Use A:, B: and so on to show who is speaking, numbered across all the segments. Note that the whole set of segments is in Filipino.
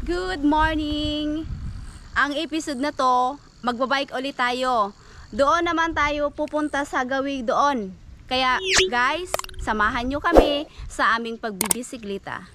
A: Good morning! Ang episode na to, magbabike ulit tayo. Doon naman tayo pupunta sa gawig doon. Kaya guys, samahan nyo kami sa aming pagbibisikleta.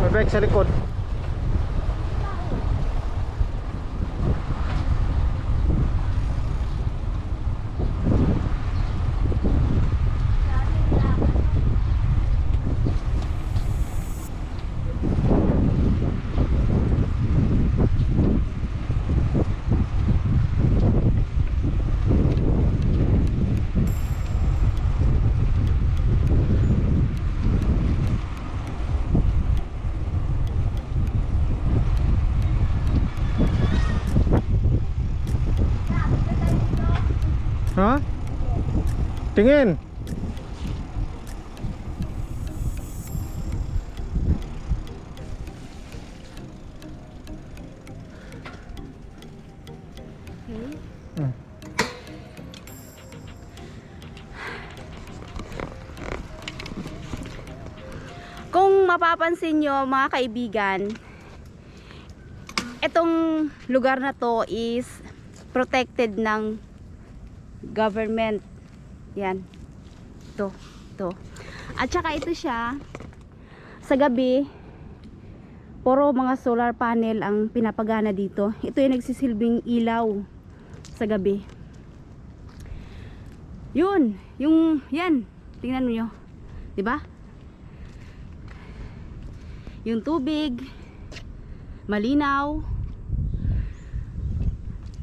B: May bike sa likod. Ha? Tingin.
A: Kung mapapansin nyo mga kaibigan, itong lugar na to is protected ng government. Yan. Ito. At saka ito siya, sa gabi, puro mga solar panel ang pinapagana dito. Ito yung nagsisilbing ilaw sa gabi. Yun. Yan. Tingnan niyo. Diba? Yung tubig, malinaw.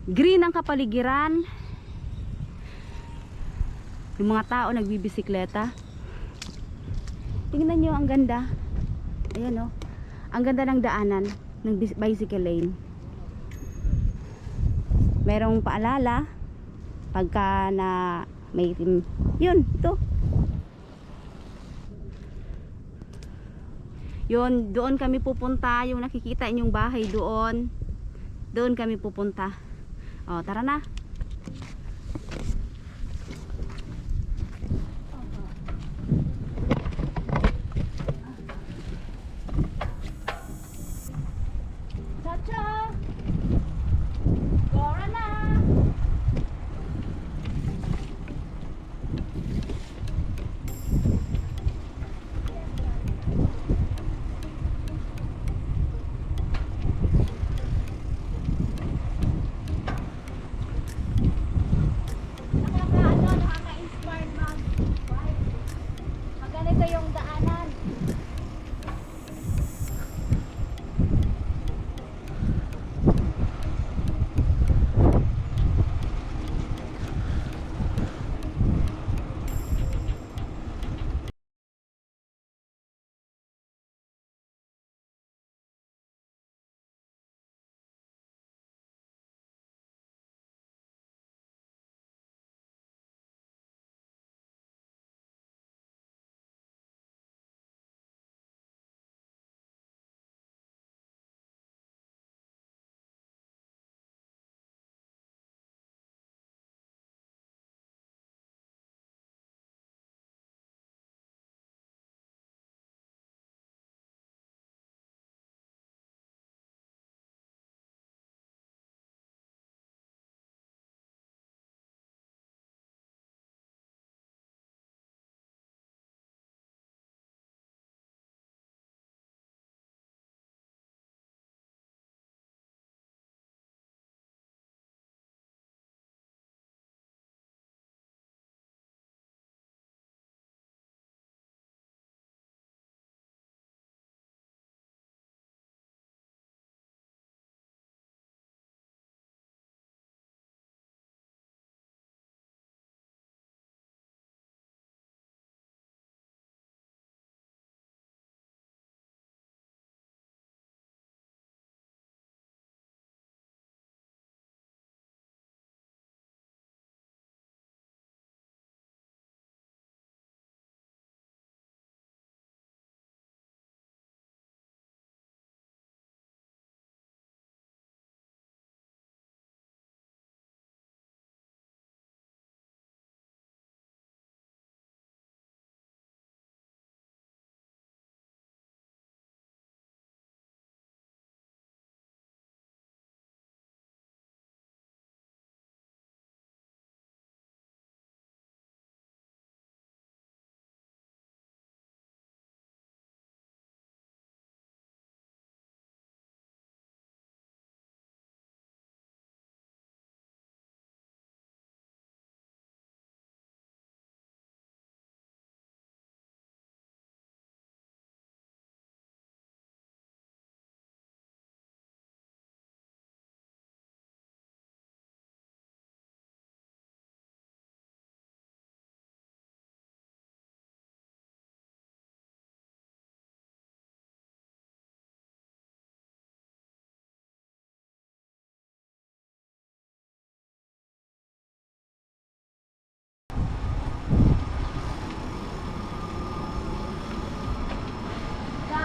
A: Green ang kapaligiran. Yung mga tao nagbibisikleta. Tingnan nyo, ang ganda. Ayan o. Ang ganda ng daanan ng bicycle lane. Merong paalala pagka na may yun, ito. Yun, doon kami pupunta. Yung nakikita inyong bahay doon. Doon kami pupunta. O, tara na.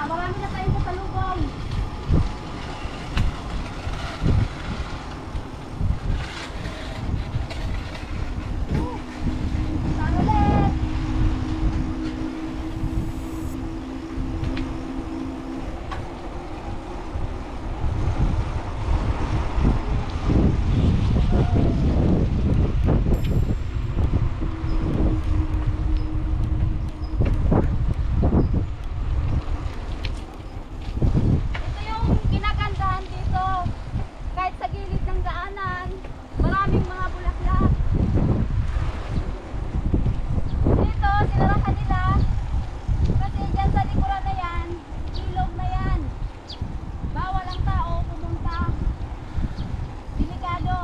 A: marami na tayong kasalubong. Saan ulit? Ito yung ginagandahan dito. Kahit sa gilid ng daanan, maraming mga bulaklak. Dito, sinarahan nila. Kasi dyan sa likuran na yan, ilog na yan. Bawal ang tao pumunta. Delikado.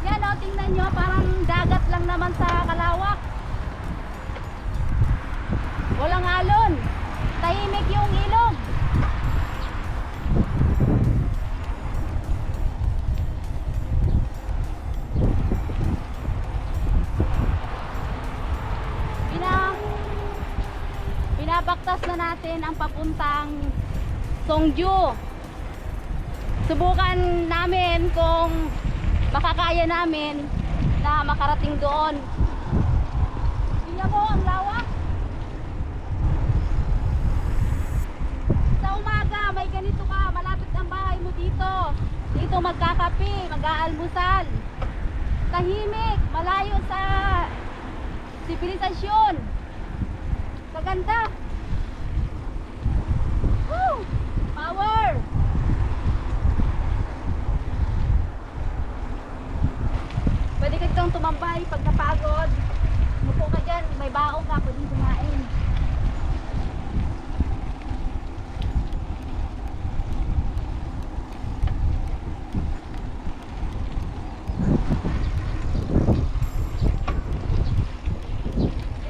A: Yan o, tingnan nyo, parang dagat lang naman sa kalawak. Walang alon. Tahimik yung ilog. Pinabaktas na natin ang papuntang Songju. Subukan namin kung makakaya namin na makarating doon. Tingnan mo ang lawak. Sa umaga may ganito ka, malapit ang bahay mo dito. Dito magkakape, mag-aalmusal. Tahimik, malayo sa sibilisasyon. Maganda. Woo! Power! Pwede ka ditong tumambay pag napagod. Mupo ka dyan, may baong ka, pwede kumain.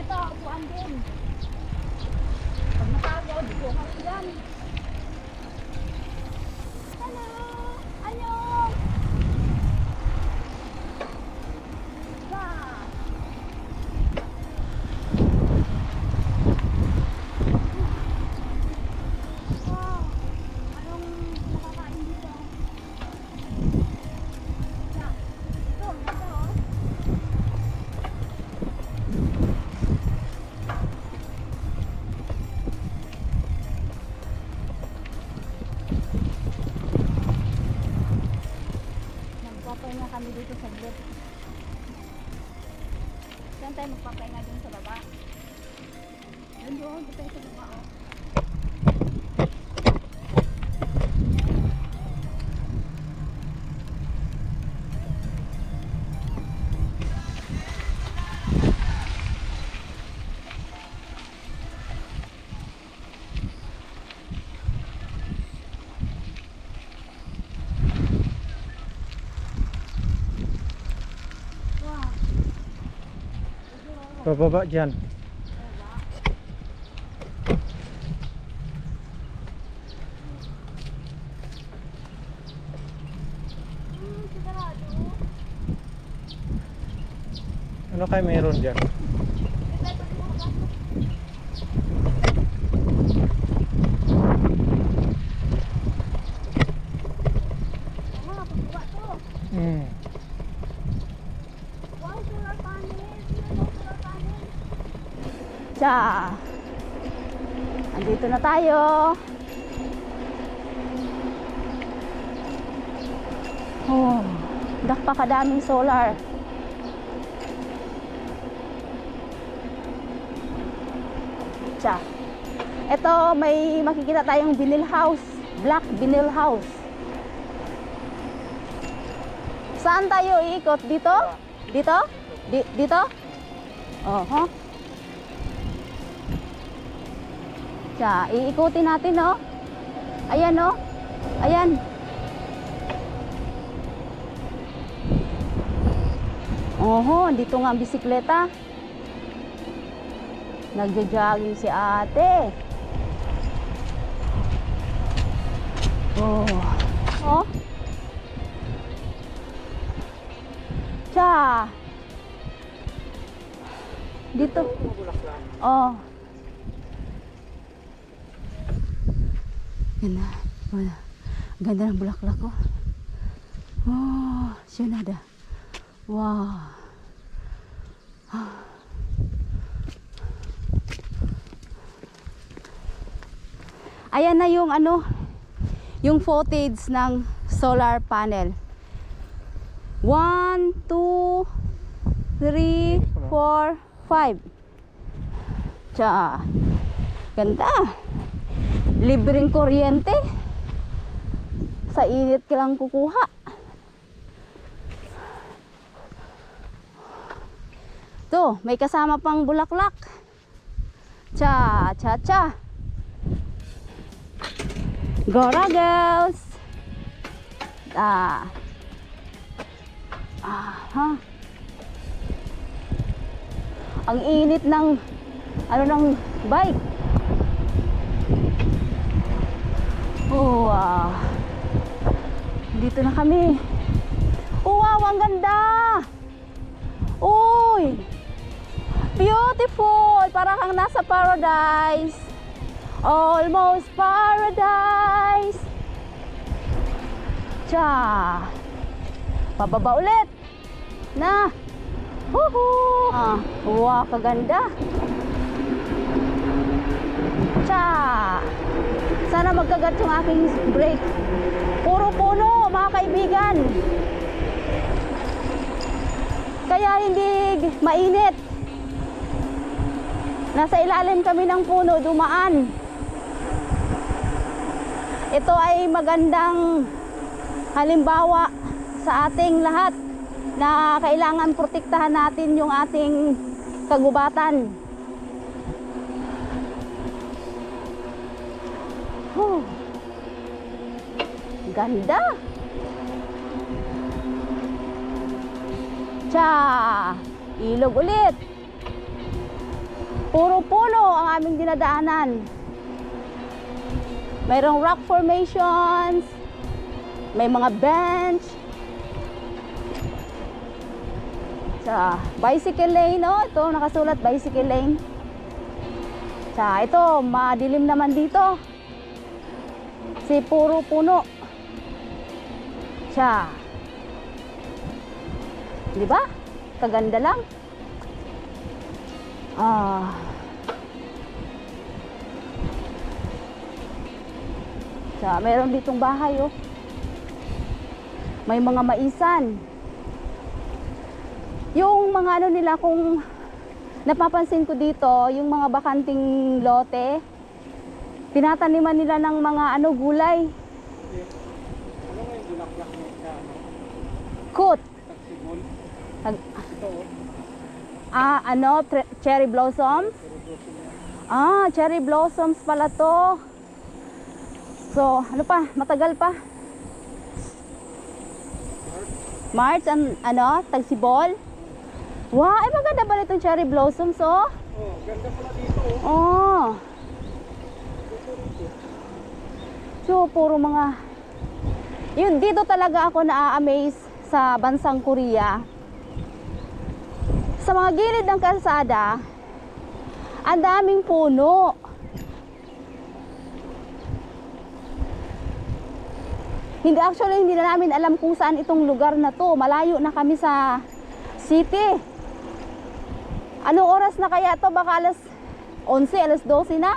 A: Ito, upuan din. Pag napagod, upo ka rin dyan. Hello! Annyeong! Wow! Anong nakakain dito? Yan. Ito, ito. Magpapahinga kami dito sa glit. Saan tayo magpapahinga dun sa baba? Yun doon, dito tayo sa baba, oh. Wow.
B: Pababa dyan.
A: Sigurado.
B: Ano kayo meron dyan?
A: Mga pagbuwa to. Wow, solar panel. Sino to solar panel? Tsa. Andito na tayo. Oh, dakpakadaming solar. Tsa. Ito, may makikita tayong vinyl house. Black vinyl house. Saan tayo iikot? Dito? Dito? Dito? Oho. Tsa, iikutin natin, no? Ayan, no? Ayan. Oho, dito nga ang bisikleta. Nagja-jogging si ate. Oh. Oh. Cha. Dito. Oh. Ganda. Wala. Ganda ng bulaklak ko. Oh, siya na da. Wow. Ayan na yung ano, yung footage ng solar panel. 1, 2, 3, 4, 5. Tsa. Ganda. Libreng kuryente. Sa init ka lang kukuha. To, may kasama pang bulaklak. Cha, cha, cha. Gora girls. Aha. Ang init ng ano ng bike. Oh, wow. Dito na kami. Oh, wow, ang ganda. Uy. Beautiful. Parang kang nasa paradise. Almost paradise. Cha. Pababa ulit. Na. Woohoo. Wow, kaganda. Cha. Sana magkagat yung aking brake. Puro puno, mga kaibigan. Kaya hindi mainit. Nasa ilalim kami ng puno, dumaan. Ito ay magandang halimbawa sa ating lahat na kailangan protektahan natin yung ating kagubatan. Ganda. Cha, ilog ulit. Puro puno ang aming dinadaanan. Mayroong rock formations, may mga bench. Cha, bicycle lane, oh, ito nakasulat bicycle lane. Cha, ito madilim naman dito. Si puro puno. Cha. Di ba? Kaganda lang. Cha, meron ditong bahay, oh. May mga maisan. Yung mga ano nila, kung napapansin ko dito, yung mga bakanting lote, tinataniman nila ng mga ano, gulay.
B: Ano nga yung bulaklak na
A: Kut.
B: tagsibol? Ito
A: Cherry blossoms? Cherry blossoms pala to. So, ano pa? Matagal pa. March, tagsibol? Wow, ay maganda pala itong cherry blossoms, oh.
B: Oh, ganda pala dito, oh.
A: Oh. So, puro mga... Yun, dito talaga ako na-amaze sa bansang Korea. Sa mga gilid ng kalsada, ang daming puno. Hindi na namin alam kung saan itong lugar na to. Malayo na kami sa city. Anong oras na kaya to? Baka alas 11, alas 12 na.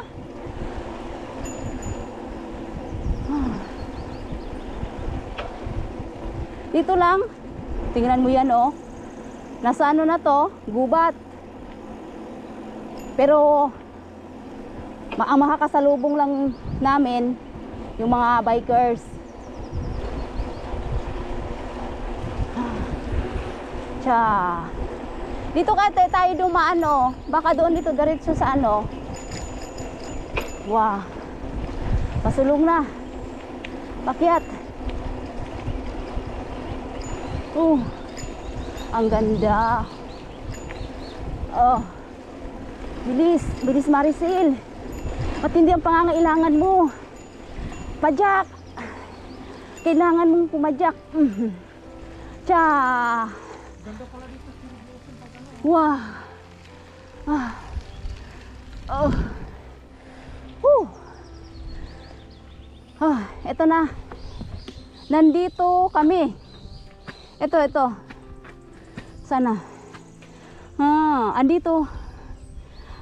A: Dito lang. Tingnan mo yan, oh. Nasa ano na to? Gubat. Pero ang makakasalubong lang namin yung mga bikers. Cha. Dito kaya tayo dumaan, oh. Baka doon dito diretso sa ano. Wow. Pasulong na. Pakyat. Ang ganda. Oh. Bilis, bilis Maricel. Matindi ang pangangailangan mo. Padyak. Kailangan mong pumadyak. Tsa.
B: Ganda pala dito sa
A: Wow. Ah. Oh. Whew. Ah, eto na. Nandito kami. Ito. Sana. Andito.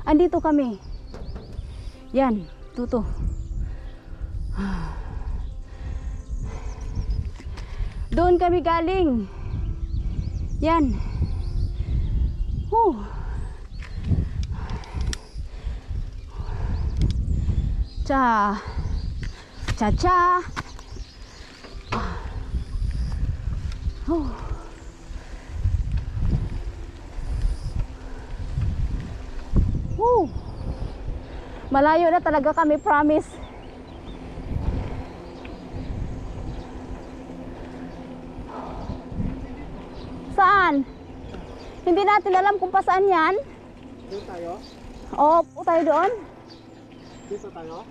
A: Andito kami. Yan, tuto. Doon kami galing. Yan. Cha. Cha. Malayo na talaga kami, promise. Saan? Hindi natin alam kung pa saan yan.
B: Doon tayo?
A: Oo, tayo doon.
B: Dito tayo?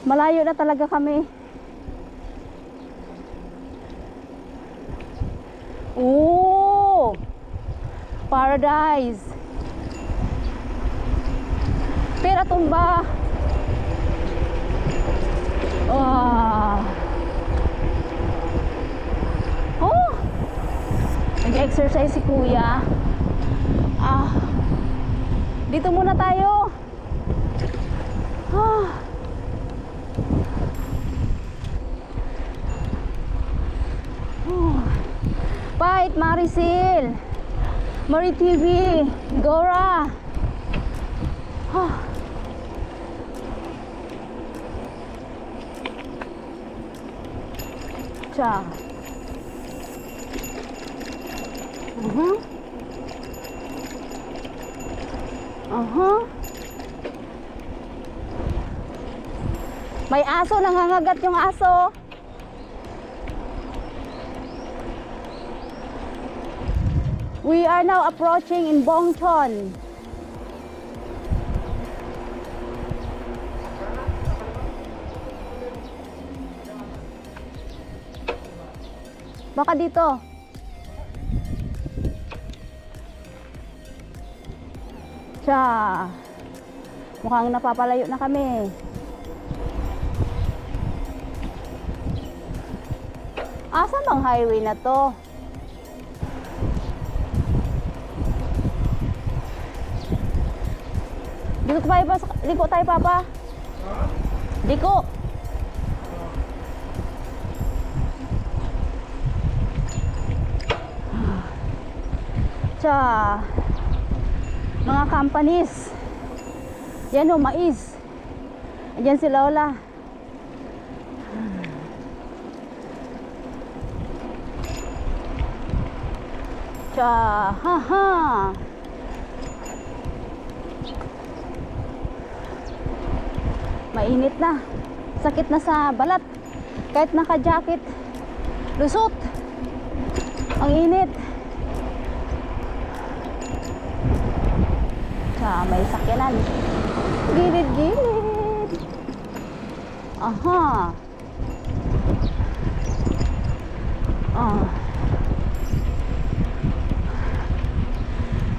A: Malayo na talaga kami. Oh, paradise. Pera tumba. Oh, nag-exercise si kuya. Dito muna tayo. Fight Maricel, Marie TV, Gora. Cha. May aso, nangangagat yung aso. We are now approaching in Bongchon. Baka dito. Cha. Mukhang napapalayo na kami. Asan bang highway na to? Liko tayo, Papa. Liko. Cha. Mga companies. Yan o, mais. Ayan si Lola. Cha. Ha. Mainit na. Sakit na sa balat. Kahit naka-jacket. Lusot. Ang init. May sakyanan. Gilid-gilid. Aha.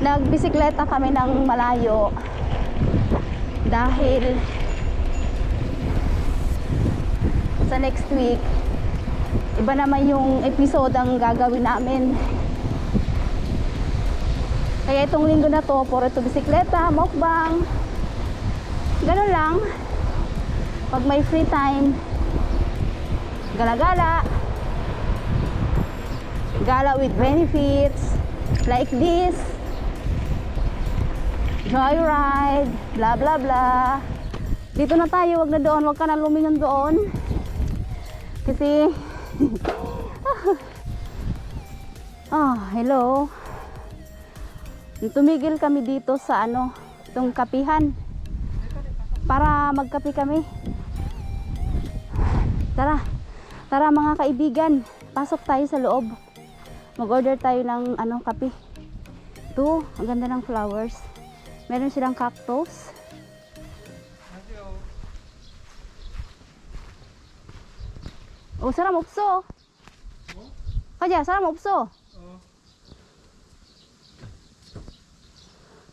A: Nagbisikleta kami ng malayo dahil sa next week iba naman yung episode ang gagawin namin. Kaya itong linggo na to, puro ito bisikleta, mukbang, ganun lang. Pag may free time, gala-gala, gala with benefits, like this, joyride, blah blah blah. Dito na tayo, wag na doon, wag ka na lumingon doon. Kasi, hello. Tumigil kami dito sa itong kapihan para magkape kami. Tara mga kaibigan, pasok tayo sa loob. Mag-order tayo ng kape. To, ang ganda ng flowers. Meron silang cactus. 오, 사람 없어. 가자, 사람 없어.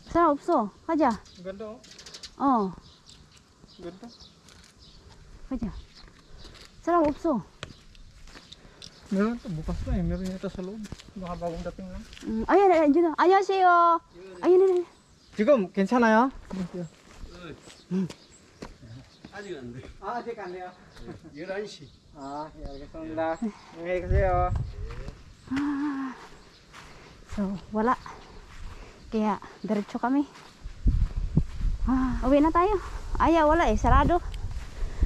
A: 사람 없어. 가자.
B: Ganda oh.
A: 어,
B: Ganda.
A: 가자. 사람 없어.
B: Meron ito, bukas na eh. Meron yata sa loob. Baka bagong dating lang.
A: 아야, 안녕. 안녕하세요. 아야, 네.
B: 지금 괜찮아요?
C: 아직 안 돼.
B: 아, 아직 안 돼요.
C: 11시.
B: 아, 예, 알겠습니다. 안녕히 가세요.
A: So, wala. Kaya, diretso kami. Uwi na tayo. Aya, wala eh. Sarado.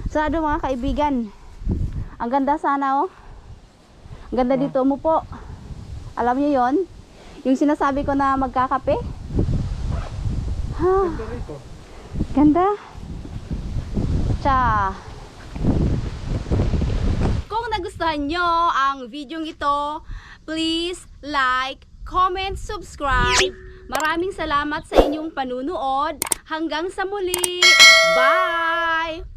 A: Sarado mga kaibigan. Ang ganda sana oh. Ang ganda dito umupo. Alam niyo yon? Yung sinasabi ko na magkakape.
B: Ganda rito.
A: Ganda. Cha. Kung nagustuhan nyo ang video ito, please like, comment, subscribe. Maraming salamat sa inyong panunood. Hanggang sa muli. Bye!